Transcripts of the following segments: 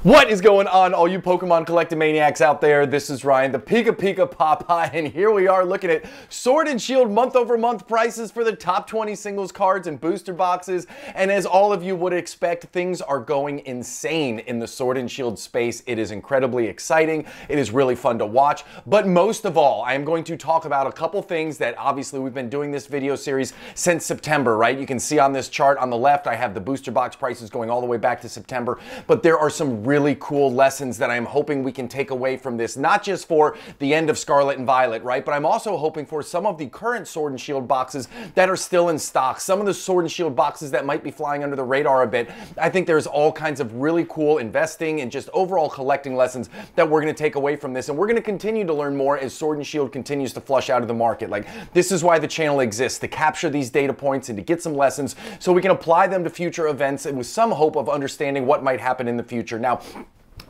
What is going on, all you Pokemon collecting maniacs out there? This is Ryan, the Pika Pika Popeye, and here we are looking at Sword and Shield month-over-month prices for the top 20 singles cards and booster boxes. And as all of you would expect, things are going insane in the Sword and Shield space. It is incredibly exciting. It is really fun to watch. But most of all, I am going to talk about a couple things that obviously we've been doing this video series since September, right? You can see on this chart on the left, I have the booster box prices going all the way back to September. But there are some really cool lessons that I'm hoping we can take away from this, not just for the end of Scarlet and Violet, right? But I'm also hoping for some of the current Sword and Shield boxes that are still in stock, some of the Sword and Shield boxes that might be flying under the radar a bit. I think there's all kinds of really cool investing and just overall collecting lessons that we're going to take away from this, and we're going to continue to learn more as Sword and Shield continues to flush out of the market. Like, this is why the channel exists, to capture these data points and to get some lessons so we can apply them to future events and with some hope of understanding what might happen in the future. Now,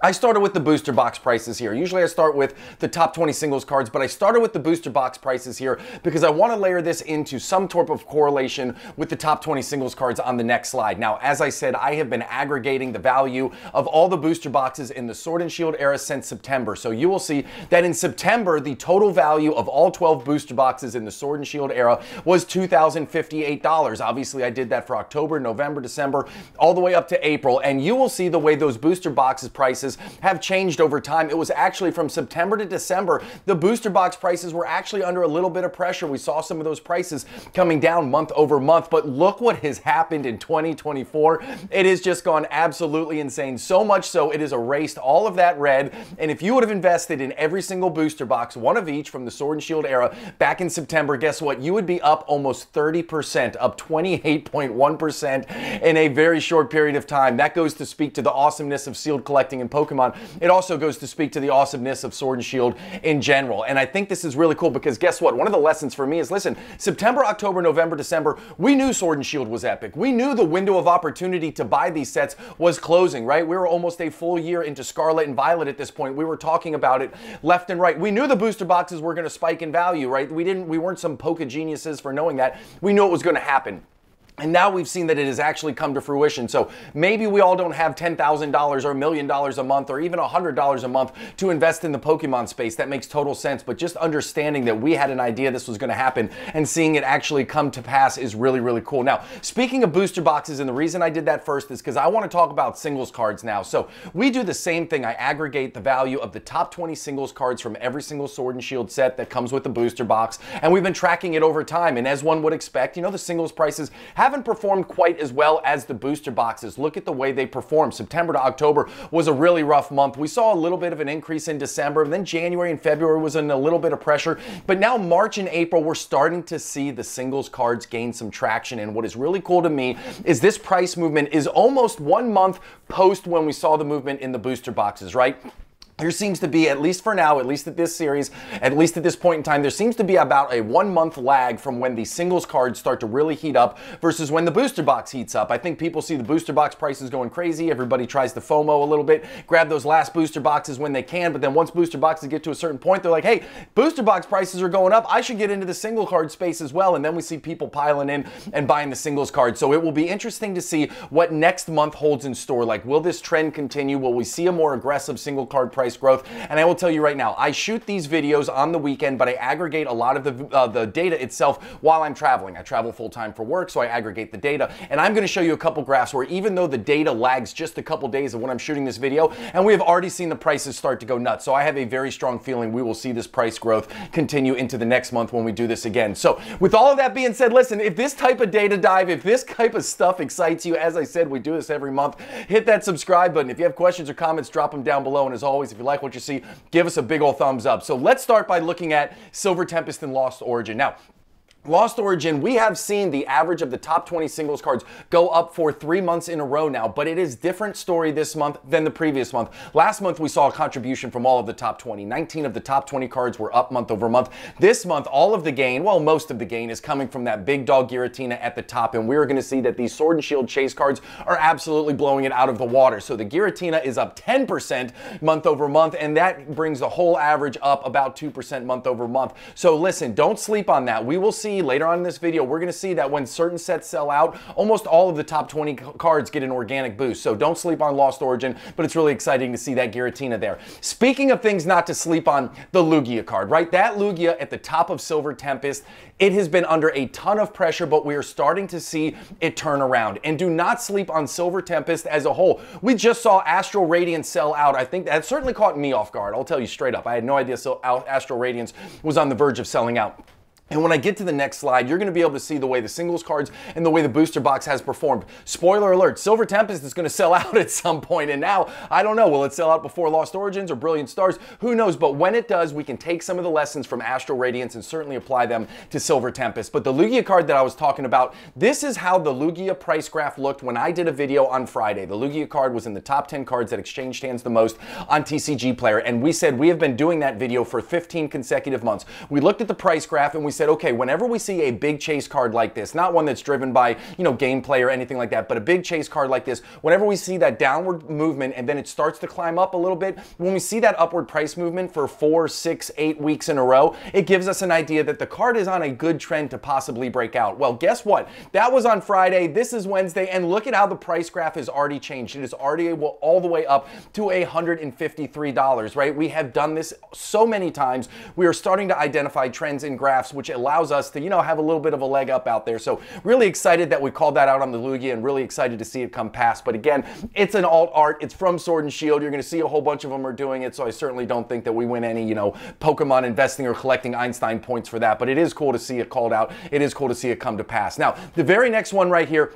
I started with the booster box prices here. Usually I start with the top 20 singles cards, but I started with the booster box prices here because I want to layer this into some type of correlation with the top 20 singles cards on the next slide. Now, as I said, I have been aggregating the value of all the booster boxes in the Sword and Shield era since September. So you will see that in September, the total value of all 12 booster boxes in the Sword and Shield era was $2,058. Obviously, I did that for October, November, December, all the way up to April. And you will see the way those booster boxes prices have changed over time. It was actually from September to December, the booster box prices were actually under a little bit of pressure. We saw some of those prices coming down month over month, but look what has happened in 2024. It has just gone absolutely insane. So much so, it has erased all of that red. And if you would have invested in every single booster box, one of each from the Sword and Shield era back in September, guess what? You would be up almost 30%, up 28.1% in a very short period of time. That goes to speak to the awesomeness of sealed collecting and Pokemon. It also goes to speak to the awesomeness of Sword and Shield in general. And I think this is really cool because guess what? One of the lessons for me is, listen, September, October, November, December, we knew Sword and Shield was epic. We knew the window of opportunity to buy these sets was closing, right? We were almost a full year into Scarlet and Violet at this point. We were talking about it left and right. We knew the booster boxes were going to spike in value, right? We weren't some Poke geniuses for knowing that. We knew it was going to happen. And now we've seen that it has actually come to fruition. So maybe we all don't have $10,000 or $1 million a month or even $100 a month to invest in the Pokemon space. That makes total sense. But just understanding that we had an idea this was going to happen and seeing it actually come to pass is really, really cool. Now, speaking of booster boxes, and the reason I did that first is because I want to talk about singles cards now. So we do the same thing. I aggregate the value of the top 20 singles cards from every single Sword and Shield set that comes with the booster box. And we've been tracking it over time. And as one would expect, you know, the singles prices haven't performed quite as well as the booster boxes. Look at the way they performed. September to October was a really rough month. We saw a little bit of an increase in December, and then January and February was in a little bit of pressure. But now March and April, we're starting to see the singles cards gain some traction. And what is really cool to me is this price movement is almost 1 month post when we saw the movement in the booster boxes, right? There seems to be, at least for now, at least at this series, at least at this point in time, there seems to be about a 1 month lag from when the singles cards start to really heat up versus when the booster box heats up. I think people see the booster box prices going crazy. Everybody tries to FOMO a little bit, grab those last booster boxes when they can, but then once booster boxes get to a certain point, they're like, hey, booster box prices are going up. I should get into the single card space as well. And then we see people piling in and buying the singles cards. So it will be interesting to see what next month holds in store. Like, will this trend continue? Will we see a more aggressive single card price growth? And I will tell you right now, I shoot these videos on the weekend, but I aggregate a lot of the data itself while I'm traveling. I travel full-time for work, so I aggregate the data. And I'm going to show you a couple graphs where even though the data lags just a couple days of when I'm shooting this video, and we have already seen the prices start to go nuts. So I have a very strong feeling we will see this price growth continue into the next month when we do this again. So with all of that being said, listen, if this type of data dive, if this type of stuff excites you, as I said, we do this every month, hit that subscribe button. If you have questions or comments, drop them down below. And as always, if you like what you see, give us a big old thumbs up. So let's start by looking at Silver Tempest and Lost Origin. Now, Lost Origin, we have seen the average of the top 20 singles cards go up for 3 months in a row now, but it is a different story this month than the previous month. Last month, we saw a contribution from all of the top 20. 19 of the top 20 cards were up month over month. This month, all of the gain, well, most of the gain is coming from that big dog Giratina at the top, and we're going to see that these Sword and Shield chase cards are absolutely blowing it out of the water. So the Giratina is up 10% month over month, and that brings the whole average up about 2% month over month. So listen, don't sleep on that. We will see see later on in this video, we're going to see that when certain sets sell out, almost all of the top 20 cards get an organic boost. So don't sleep on Lost Origin, but it's really exciting to see that Giratina there. Speaking of things not to sleep on, the Lugia card, right? That Lugia at the top of Silver Tempest, it has been under a ton of pressure, but we are starting to see it turn around. And do not sleep on Silver Tempest as a whole. We just saw Astral Radiance sell out. I think that certainly caught me off guard. I'll tell you straight up. I had no idea Astral Radiance was on the verge of selling out. And when I get to the next slide, you're going to be able to see the way the singles cards and the way the booster box has performed. Spoiler alert, Silver Tempest is going to sell out at some point, and now, I don't know, will it sell out before Lost Origins or Brilliant Stars? Who knows, but when it does, we can take some of the lessons from Astral Radiance and certainly apply them to Silver Tempest. But the Lugia card that I was talking about, this is how the Lugia price graph looked when I did a video on Friday. The Lugia card was in the top 10 cards that exchanged hands the most on TCG Player, and we said we have been doing that video for 15 consecutive months. We looked at the price graph and we said, okay, whenever we see a big chase card like this, not one that's driven by, gameplay or anything like that, but a big chase card like this, whenever we see that downward movement and then it starts to climb up a little bit, when we see that upward price movement for 4, 6, 8 weeks in a row, it gives us an idea that the card is on a good trend to possibly break out. Well, guess what? That was on Friday. This is Wednesday, and look at how the price graph has already changed. It is already all the way up to $153, right? We have done this so many times. We are starting to identify trends in graphs, which allows us to, have a little bit of a leg up out there. So really excited that we called that out on the Lugia and really excited to see it come past. But again, it's an alt art. It's from Sword and Shield. You're going to see a whole bunch of them are doing it. So I certainly don't think that we win any, Pokemon investing or collecting Einstein points for that. But it is cool to see it called out. It is cool to see it come to pass. Now, the very next one right here,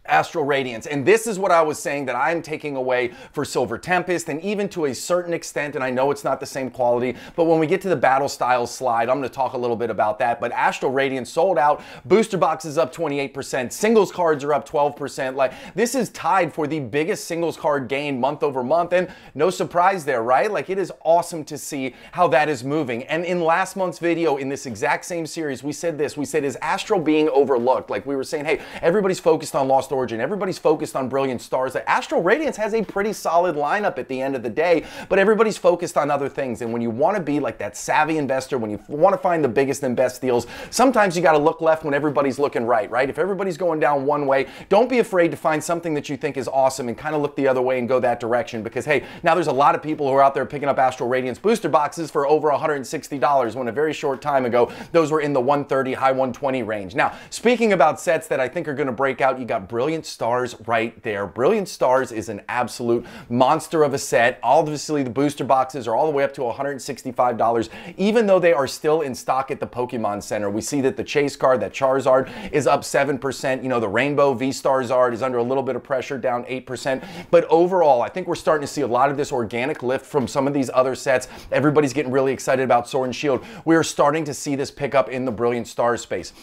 Astral Radiance. And this is what I was saying that I'm taking away for Silver Tempest, and even to a certain extent, and I know it's not the same quality, but when we get to the battle styles slide, I'm going to talk a little bit about that. But Astral Radiance sold out, booster boxes up 28%, singles cards are up 12%. Like, this is tied for the biggest singles card gain month over month, and no surprise there, right? Like, it is awesome to see how that is moving. And in last month's video, in this exact same series, we said this, we said, is Astral being overlooked? Like, we were saying, hey, everybody's focused on Lost Origin, everybody's focused on Brilliant Stars. Astral Radiance has a pretty solid lineup at the end of the day, but everybody's focused on other things. And when you want to be like that savvy investor, when you want to find the biggest and best deals, sometimes you got to look left when everybody's looking right? If everybody's going down one way, don't be afraid to find something that you think is awesome and kind of look the other way and go that direction, because hey, now there's a lot of people who are out there picking up Astral Radiance booster boxes for over $160 when a very short time ago those were in the 130, high 120 range. Now, speaking about sets that I think are going to break out, you got Brilliant Stars right there. Brilliant Stars is an absolute monster of a set. Obviously, the booster boxes are all the way up to $165, even though they are still in stock at the Pokemon Center. We see that the Chase card, that Charizard, is up 7%. The Rainbow V-Star Zard is under a little bit of pressure, down 8%. But overall, I think we're starting to see a lot of this organic lift from some of these other sets. Everybody's getting really excited about Sword and Shield. We are starting to see this pick up in the Brilliant Stars space.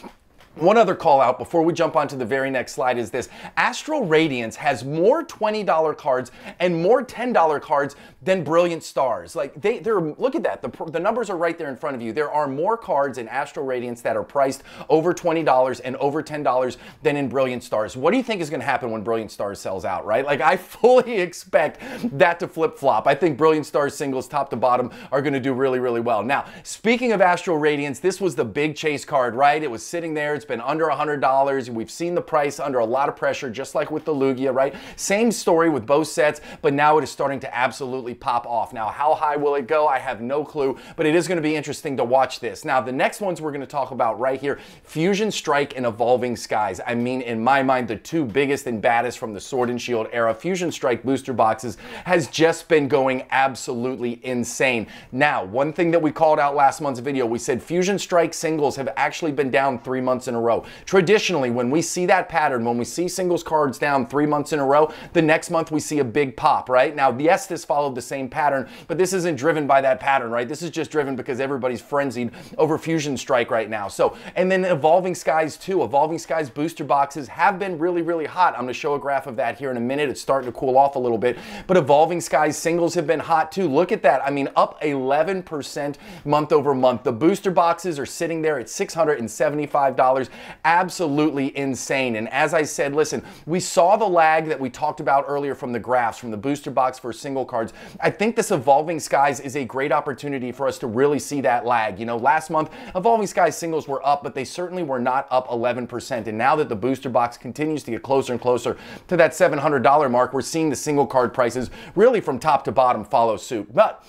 One other call out before we jump on to the very next slide is this. Astral Radiance has more $20 cards and more $10 cards than Brilliant Stars. Like, they're look at that. The numbers are right there in front of you. There are more cards in Astral Radiance that are priced over $20 and over $10 than in Brilliant Stars. What do you think is going to happen when Brilliant Stars sells out, right? Like, I fully expect that to flip-flop. I think Brilliant Stars singles top to bottom are going to do really, really well. Now, speaking of Astral Radiance, this was the big chase card, right? It was sitting there. It's been under $100. We've seen the price under a lot of pressure, just like with the Lugia, right? Same story with both sets, but now it is starting to absolutely pop off. Now, how high will it go? I have no clue, but it is going to be interesting to watch this. Now, the next ones we're going to talk about right here, Fusion Strike and Evolving Skies. I mean, in my mind, the two biggest and baddest from the Sword and Shield era. Fusion Strike booster boxes has just been going absolutely insane. Now, one thing that we called out last month's video, we said Fusion Strike singles have actually been down 3 months in a row. Traditionally, when we see that pattern, when we see singles cards down 3 months in a row, the next month we see a big pop, right? Now, yes, this followed the same pattern, but this isn't driven by that pattern, right? This is just driven because everybody's frenzied over Fusion Strike right now. So, and then Evolving Skies too. Evolving Skies booster boxes have been really, really hot. I'm going to show a graph of that here in a minute. It's starting to cool off a little bit, but Evolving Skies singles have been hot too. Look at that. I mean, up 11% month over month. The booster boxes are sitting there at $675. $700. Absolutely insane. And as I said, listen, we saw the lag that we talked about earlier from the graphs, from the booster box for single cards. I think this Evolving Skies is a great opportunity for us to really see that lag. You know, last month, Evolving Skies singles were up, but they certainly were not up 11%. And now that the booster box continues to get closer and closer to that $700 mark, we're seeing the single card prices really from top to bottom follow suit. But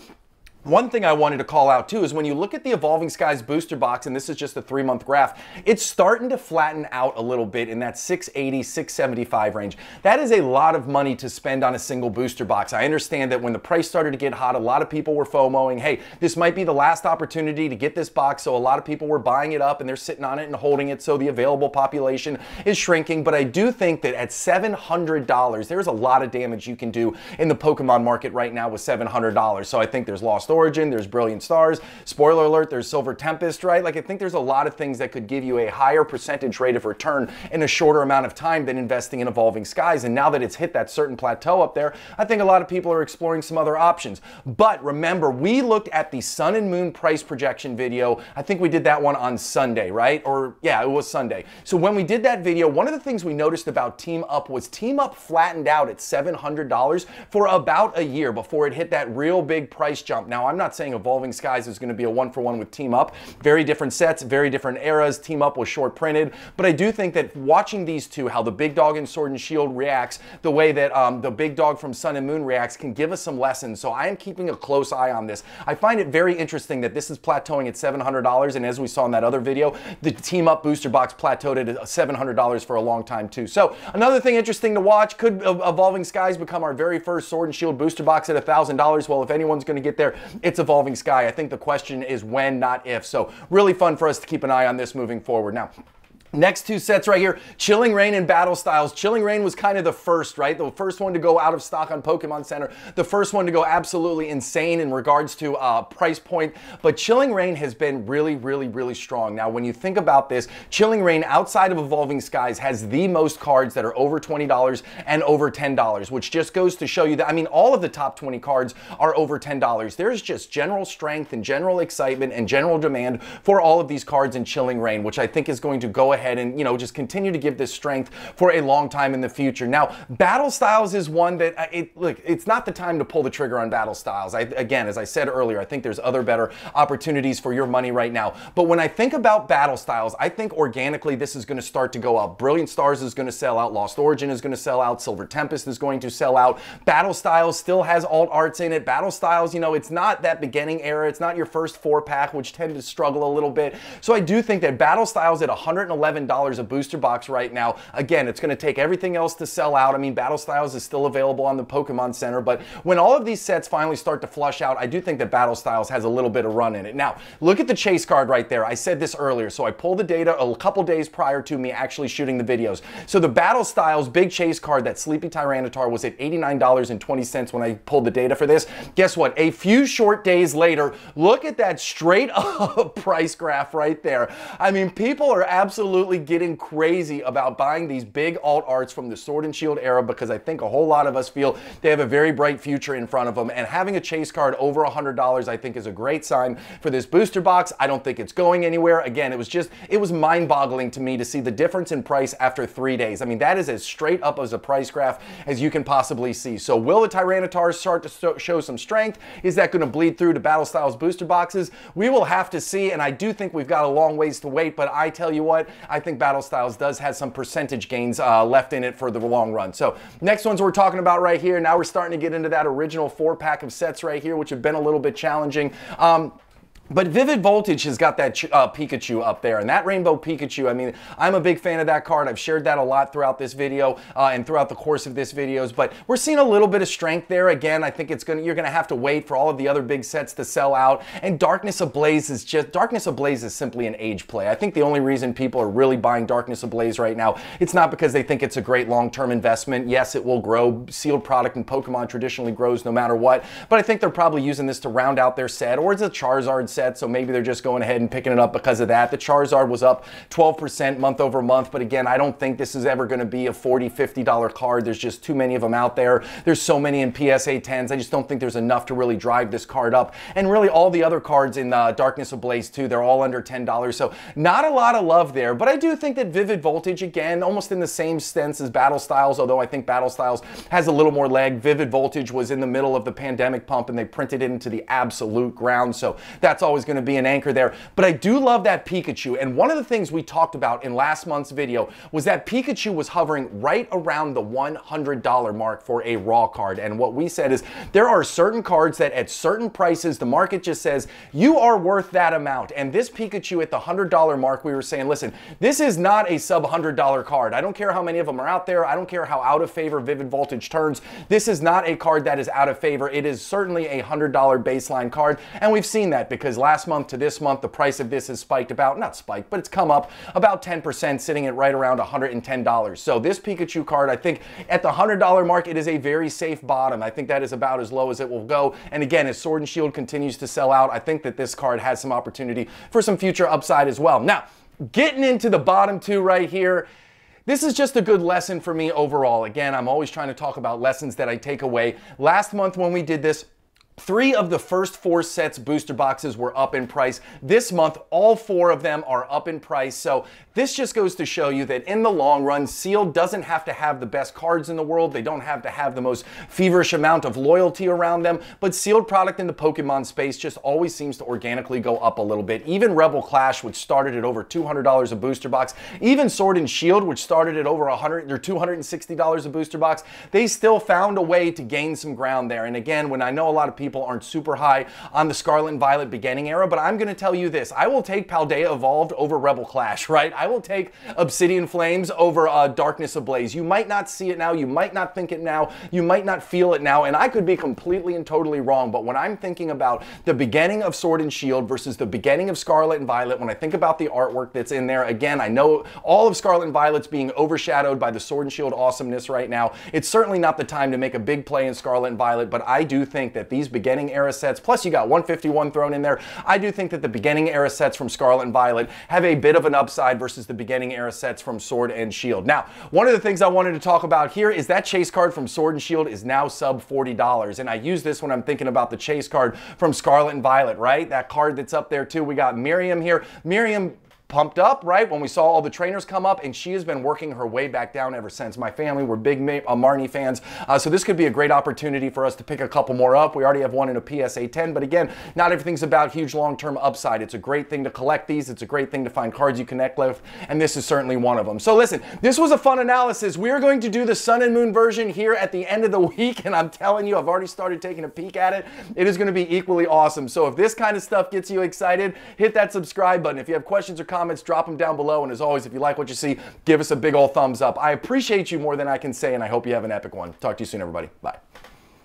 one thing I wanted to call out too is when you look at the Evolving Skies booster box, and this is just a 3-month graph, it's starting to flatten out a little bit in that 680, 675 range. That is a lot of money to spend on a single booster box. I understand that when the price started to get hot, a lot of people were FOMOing, hey, this might be the last opportunity to get this box, so a lot of people were buying it up and they're sitting on it and holding it, so the available population is shrinking. But I do think that at $700, there's a lot of damage you can do in the Pokemon market right now with $700. So I think there's Lost Origin, there's Brilliant Stars, spoiler alert, there's Silver Tempest, right? Like, I think there's a lot of things that could give you a higher percentage rate of return in a shorter amount of time than investing in Evolving Skies. And now that it's hit that certain plateau up there, I think a lot of people are exploring some other options. But remember, we looked at the Sun and Moon price projection video. I think we did that one on Sunday, right? Or yeah, it was Sunday. So when we did that video, one of the things we noticed about Team Up was Team Up flattened out at $700 for about a year before it hit that real big price jump. Now, I'm not saying Evolving Skies is going to be a 1-for-1 with Team Up. Very different sets, very different eras. Team Up was short printed, but I do think that watching these two, how the big dog in Sword and Shield reacts, the way that the big dog from Sun and Moon reacts, can give us some lessons. So I am keeping a close eye on this. I find it very interesting that this is plateauing at $700, and as we saw in that other video, the Team Up booster box plateaued at $700 for a long time too. So another thing interesting to watch, could Evolving Skies become our very first Sword and Shield booster box at $1,000? Well, if anyone's going to get there, it's Evolving Sky. I think the question is when, not if. So really fun for us to keep an eye on this moving forward. Now, next two sets right here, Chilling Reign and Battle Styles. Chilling Reign was kind of the first, right? The first one to go out of stock on Pokemon Center. The first one to go absolutely insane in regards to price point. But Chilling Reign has been really, really, really strong. Now, when you think about this, Chilling Reign outside of Evolving Skies has the most cards that are over $20 and over $10, which just goes to show you that, I mean, all of the top 20 cards are over $10. There's just general strength and general excitement and general demand for all of these cards in Chilling Reign, which I think is going to go ahead and, you know, just continue to give this strength for a long time in the future. Now, Battle Styles is one that, look, it's not the time to pull the trigger on Battle Styles. Again, as I said earlier, I think there's other better opportunities for your money right now. But when I think about Battle Styles, I think organically this is going to start to go up. Brilliant Stars is going to sell out. Lost Origin is going to sell out. Silver Tempest is going to sell out. Battle Styles still has alt arts in it. Battle Styles, you know, it's not that beginning era. It's not your first 4-pack, which tend to struggle a little bit. So I do think that Battle Styles at $111 a booster box right now. Again, it's going to take everything else to sell out. I mean, Battle Styles is still available on the Pokemon Center, but when all of these sets finally start to flush out, I do think that Battle Styles has a little bit of run in it. Now, look at the chase card right there. I said this earlier, so I pulled the data a couple days prior to me actually shooting the videos. So the Battle Styles big chase card, that Sleepy Tyranitar, was at $89.20 when I pulled the data for this. Guess what? A few short days later, look at that straight up price graph right there. I mean, people are absolutely getting crazy about buying these big alt arts from the Sword and Shield era, because I think a whole lot of us feel they have a very bright future in front of them, and having a chase card over $100 I think is a great sign for this booster box. I don't think it's going anywhere. Again, it was mind-boggling to me to see the difference in price after 3 days. I mean, that is as straight up as a price graph as you can possibly see. So will the Tyranitar start to show some strength? Is that going to bleed through to Battle Styles booster boxes? We will have to see, and I do think we've got a long ways to wait, but I tell you what, I think Battle Styles does have some percentage gains left in it for the long run. So next ones we're talking about right here. Now we're starting to get into that original 4-pack of sets right here, which have been a little bit challenging. But Vivid Voltage has got that Pikachu up there, and that Rainbow Pikachu, I mean, I'm a big fan of that card. I've shared that a lot throughout this video and throughout the course of this videos, but we're seeing a little bit of strength there. Again, I think you're gonna have to wait for all of the other big sets to sell out, and Darkness Ablaze is simply an age play. I think the only reason people are really buying Darkness Ablaze right now, it's not because they think it's a great long-term investment. Yes, it will grow. Sealed product in Pokemon traditionally grows no matter what, but I think they're probably using this to round out their set, or it's a Charizard set set, so maybe they're just going ahead and picking it up because of that. The Charizard was up 12% month over month, but again, I don't think this is ever going to be a $40, $50 card. There's just too many of them out there. There's so many in PSA 10s. I just don't think there's enough to really drive this card up. And really all the other cards in Darkness Ablaze too, they're all under $10. So not a lot of love there, but I do think that Vivid Voltage, again, almost in the same sense as Battle Styles, although I think Battle Styles has a little more leg. Vivid Voltage was in the middle of the pandemic pump and they printed it into the absolute ground. So that's always going to be an anchor there. But I do love that Pikachu. And one of the things we talked about in last month's video was that Pikachu was hovering right around the $100 mark for a raw card. And what we said is there are certain cards that at certain prices, the market just says you are worth that amount. And this Pikachu at the $100 mark, we were saying, listen, this is not a sub $100 card. I don't care how many of them are out there. I don't care how out of favor Vivid Voltage turns. This is not a card that is out of favor. It is certainly a $100 baseline card. And we've seen that because last month to this month, the price of this has spiked about, not spiked, but it's come up about 10%, sitting at right around $110. So this Pikachu card, I think at the $100 mark, it is a very safe bottom. I think that is about as low as it will go. And again, as Sword and Shield continues to sell out, I think that this card has some opportunity for some future upside as well. Now, getting into the bottom two right here, this is just a good lesson for me overall. Again, I'm always trying to talk about lessons that I take away. Last month when we did this, 3 of the first 4 sets booster boxes were up in price. This month, all 4 of them are up in price. So this just goes to show you that in the long run, Sealed doesn't have to have the best cards in the world. They don't have to have the most feverish amount of loyalty around them. But Sealed product in the Pokemon space just always seems to organically go up a little bit. Even Rebel Clash, which started at over $200 a booster box, even Sword and Shield, which started at over $100 or $260 a booster box, they still found a way to gain some ground there. And again, when I know a lot of people aren't super high on the Scarlet and Violet beginning era, but I'm going to tell you this. I will take Paldea Evolved over Rebel Clash, right? I will take Obsidian Flames over Darkness Ablaze. You might not see it now. You might not think it now. You might not feel it now. And I could be completely and totally wrong. But when I'm thinking about the beginning of Sword and Shield versus the beginning of Scarlet and Violet, when I think about the artwork that's in there, again, I know all of Scarlet and Violet's being overshadowed by the Sword and Shield awesomeness right now. It's certainly not the time to make a big play in Scarlet and Violet, but I do think that these beginning era sets, plus you got 151 thrown in there, I do think that the beginning era sets from Scarlet and Violet have a bit of an upside versus the beginning era sets from Sword and Shield. Now, one of the things I wanted to talk about here is that chase card from Sword and Shield is now sub $40, and I use this when I'm thinking about the chase card from Scarlet and Violet, right? That card that's up there too. We got Miriam here. Miriam pumped up, right, when we saw all the trainers come up, and she has been working her way back down ever since. My family, we're big Marnie fans, so this could be a great opportunity for us to pick a couple more up. We already have one in a PSA 10, but again, not everything's about huge long-term upside. It's a great thing to collect these. It's a great thing to find cards you connect with, and this is certainly one of them. So listen, this was a fun analysis. We are going to do the Sun and Moon version here at the end of the week, and I'm telling you, I've already started taking a peek at it. It is going to be equally awesome. So if this kind of stuff gets you excited, hit that subscribe button. If you have questions or comments, drop them down below. And as always, if you like what you see, give us a big old thumbs up. I appreciate you more than I can say, and I hope you have an epic one. Talk to you soon, everybody. Bye.